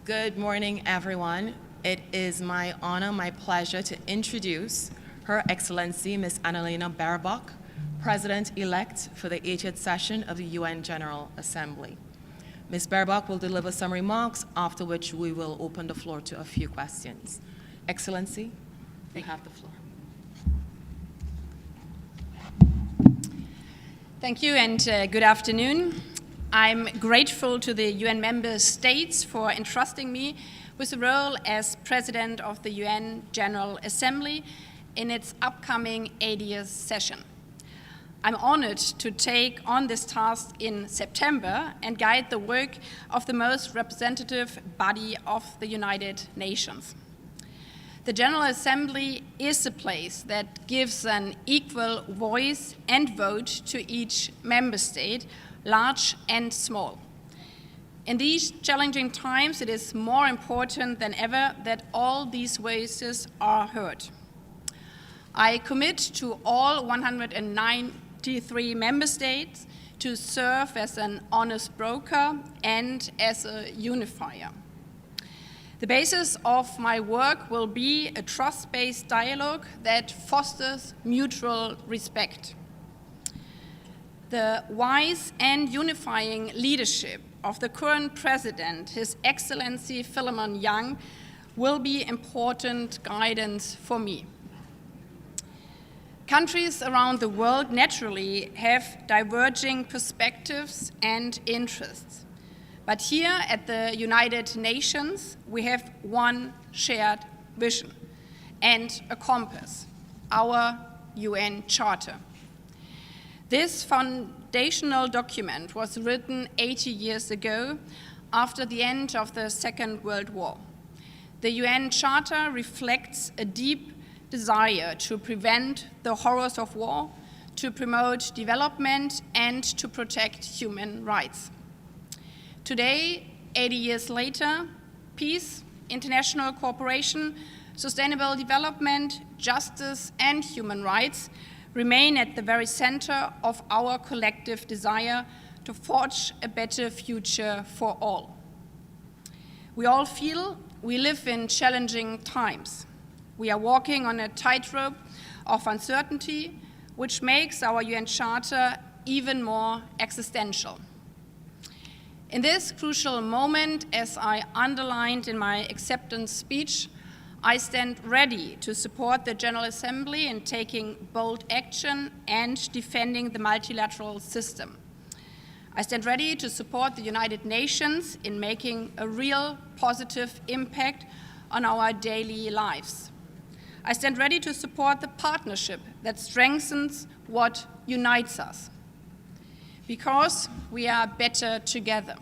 Good morning, everyone. It is my honor, my pleasure to introduce Her Excellency Ms. Annalena Baerbock, President-elect for the 80th session of the UN General Assembly. Ms. Baerbock will deliver some remarks, after which we will open the floor to a few questions. Excellency, you have the floor. Thank you and good afternoon. I'm grateful to the UN member states for entrusting me with the role as President of the UN General Assembly in its upcoming 80th session. I'm honored to take on this task in September and guide the work of the most representative body of the United Nations. The General Assembly is a place that gives an equal voice and vote to each member state, large and small. In these challenging times, it is more important than ever that all these voices are heard. I commit to all 193 member states to serve as an honest broker and as a unifier. The basis of my work will be a trust-based dialogue that fosters mutual respect. The wise and unifying leadership of the current president, His Excellency Philemon Young, will be important guidance for me. Countries around the world naturally have diverging perspectives and interests. But here at the United Nations, we have one shared vision and a compass, our UN Charter. This foundational document was written 80 years ago after the end of the Second World War. The UN Charter reflects a deep desire to prevent the horrors of war, to promote development, and to protect human rights. Today, 80 years later, peace, international cooperation, sustainable development, justice, and human rights remain at the very center of our collective desire to forge a better future for all. We all feel we live in challenging times. We are walking on a tightrope of uncertainty, which makes our UN Charter even more existential. In this crucial moment, as I underlined in my acceptance speech, I stand ready to support the General Assembly in taking bold action and defending the multilateral system. I stand ready to support the United Nations in making a real positive impact on our daily lives. I stand ready to support the partnership that strengthens what unites us, because we are better together.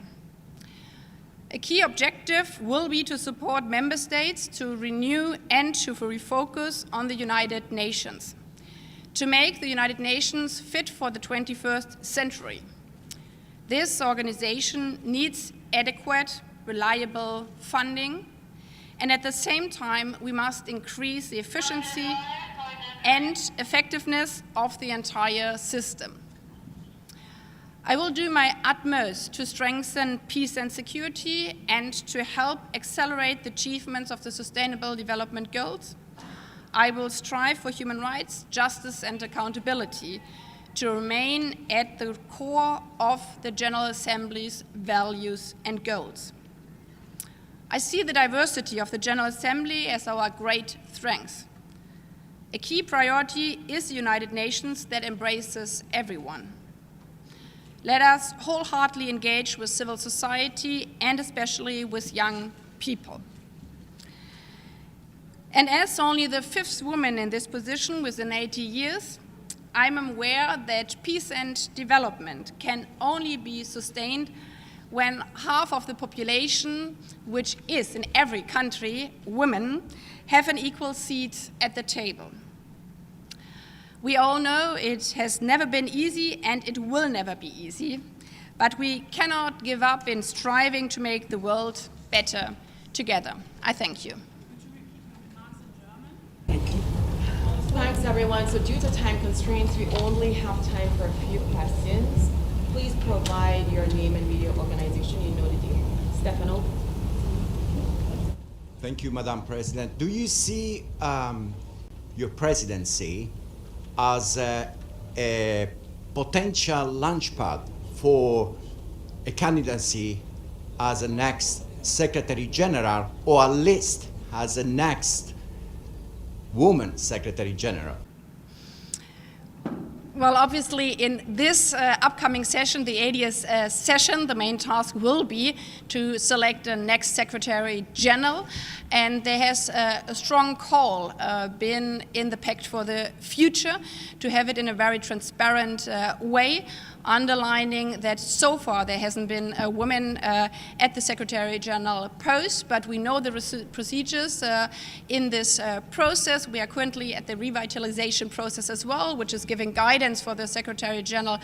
A key objective will be to support member states to renew and to refocus on the United Nations, to make the United Nations fit for the 21st century. This organization needs adequate, reliable funding, and at the same time, we must increase the efficiency and effectiveness of the entire system. I will do my utmost to strengthen peace and security and to help accelerate the achievements of the Sustainable Development Goals. I will strive for human rights, justice, and accountability to remain at the core of the General Assembly's values and goals. I see the diversity of the General Assembly as our great strength. A key priority is the United Nations that embraces everyone. Let us wholeheartedly engage with civil society and especially with young people. And as only the fifth woman in this position within 80 years, I'm aware that peace and development can only be sustained when half of the population, which is in every country, women, have an equal seat at the table. We all know it has never been easy and it will never be easy, but we cannot give up in striving to make the world better together. I thank you. Thanks, everyone. So due to time constraints, we only have time for a few questions. Please provide your name and media organization. You know the deal. Stefano. Thank you, Madam President. Do you see your presidency as a potential launchpad for a candidacy as a next Secretary General, or at least as a next woman Secretary General? Well, obviously, in this upcoming session, the 80th session, the main task will be to select the next Secretary General. And there has a strong call been in the Pact for the Future to have it in a very transparent way, underlining that so far there hasn't been a woman at the Secretary General post, but we know the procedures in this process. We are currently at the revitalization process as well, which is giving guidance for the Secretary General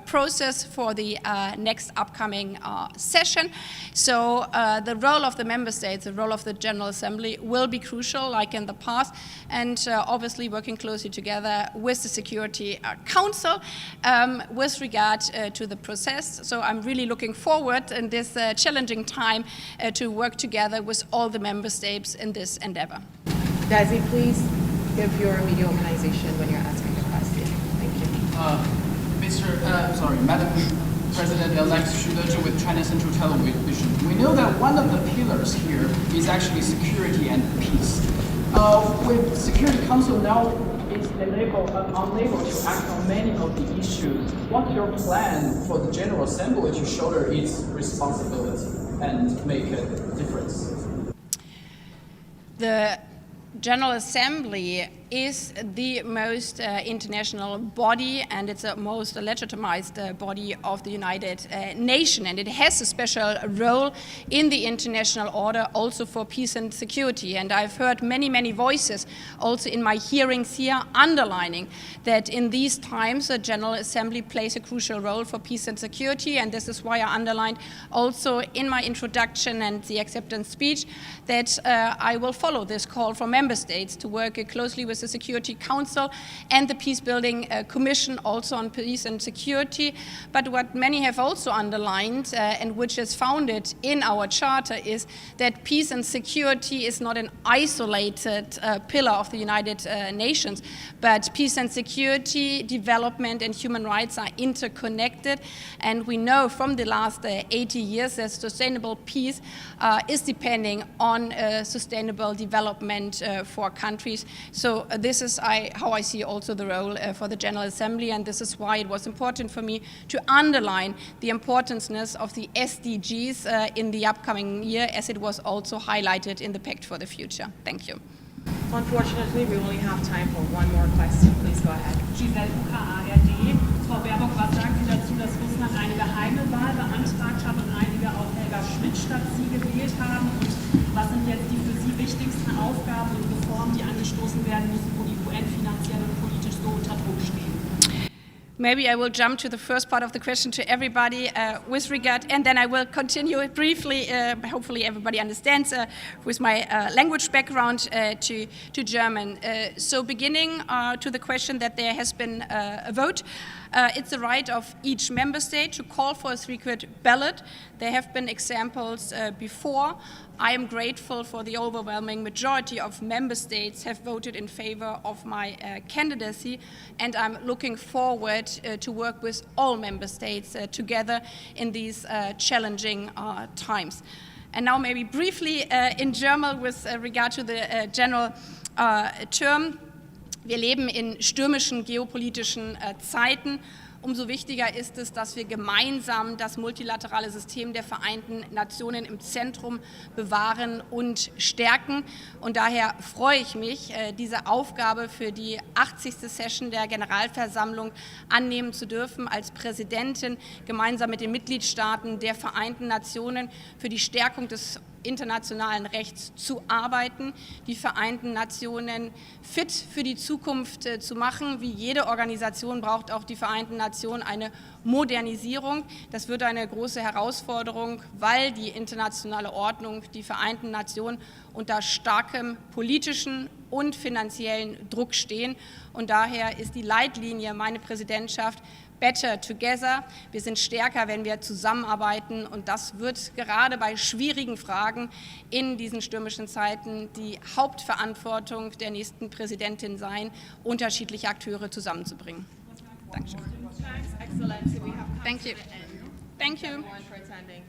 process for the next upcoming session. So the role of the member states, the role of the General Assembly will be crucial, like in the past, and obviously working closely together with the Security Council with regard to the process. So I'm really looking forward in this challenging time to work together with all the member states in this endeavor. Desi, please give your media organization when you're asking the question. Thank you. Madam President-elect Xu with China Central Television. We know that one of the pillars here is actually security and peace. With Security Council now is unable to act on many of the issues, what's your plan for the General Assembly to shoulder its responsibility and make a difference? The General Assembly is the most international body, and it's the most legitimized body of the United Nations, and it has a special role in the international order also for peace and security. And I've heard many voices also in my hearings here underlining that in these times the General Assembly plays a crucial role for peace and security, and this is why I underlined also in my introduction and the acceptance speech that I will follow this call from member states to work closely with the Security Council and the Peace Building Commission also on peace and security. But what many have also underlined and which is founded in our charter is that peace and security is not an isolated pillar of the United Nations, but peace and security, development and human rights are interconnected. And we know from the last 80 years that sustainable peace is depending on sustainable development for countries. So this is how I see also the role for the General Assembly, and this is why it was important for me to underline the importance of the SDGs in the upcoming year, as it was also highlighted in the Pact for the Future. Thank you. Unfortunately, we only have time for one more question. Please go ahead. Giselle Uka, ARD. Frau Baerbock, was sagen Sie dazu, dass Russland eine geheime Wahl beantragt hat und einige auch Helga Schmidt statt Sie gewählt haben? Und was sind jetzt die für Sie wichtigsten Aufgaben und Reformen, die angestoßen werden müssen, wo die UN finanziell und politisch so unter Druck stehen? Maybe I will jump to the first part of the question to everybody with regard, and then I will continue it briefly. Hopefully everybody understands with my language background to German. So beginning to the question that there has been a vote. It's the right of each member state to call for a secret ballot. There have been examples before. I am grateful for the overwhelming majority of member states have voted in favor of my candidacy, and I'm looking forward to work with all member states together in these challenging times. And now maybe briefly in German with regard to the general term. Wir leben in stürmischen geopolitischen Zeiten. Umso wichtiger ist es, dass wir gemeinsam das multilaterale System der Vereinten Nationen im Zentrum bewahren und stärken. Und daher freue ich mich, diese Aufgabe für die 80. Session der Generalversammlung annehmen zu dürfen, als Präsidentin gemeinsam mit den Mitgliedstaaten der Vereinten Nationen für die Stärkung des internationalen Rechts zu arbeiten, die Vereinten Nationen fit für die Zukunft zu machen. Wie jede Organisation braucht auch die Vereinten Nationen eine Modernisierung. Das wird eine große Herausforderung, weil die internationale Ordnung, die Vereinten Nationen unter starkem politischen und finanziellen Druck stehen. Und daher ist die Leitlinie meine Präsidentschaft Better Together. Wir sind stärker, wenn wir zusammenarbeiten, und das wird gerade bei schwierigen Fragen in diesen stürmischen Zeiten die Hauptverantwortung der nächsten Präsidentin sein, unterschiedliche Akteure zusammenzubringen. Dankeschön. Excellency, we have come Thank to you. the end. Thank you. Everyone for attending.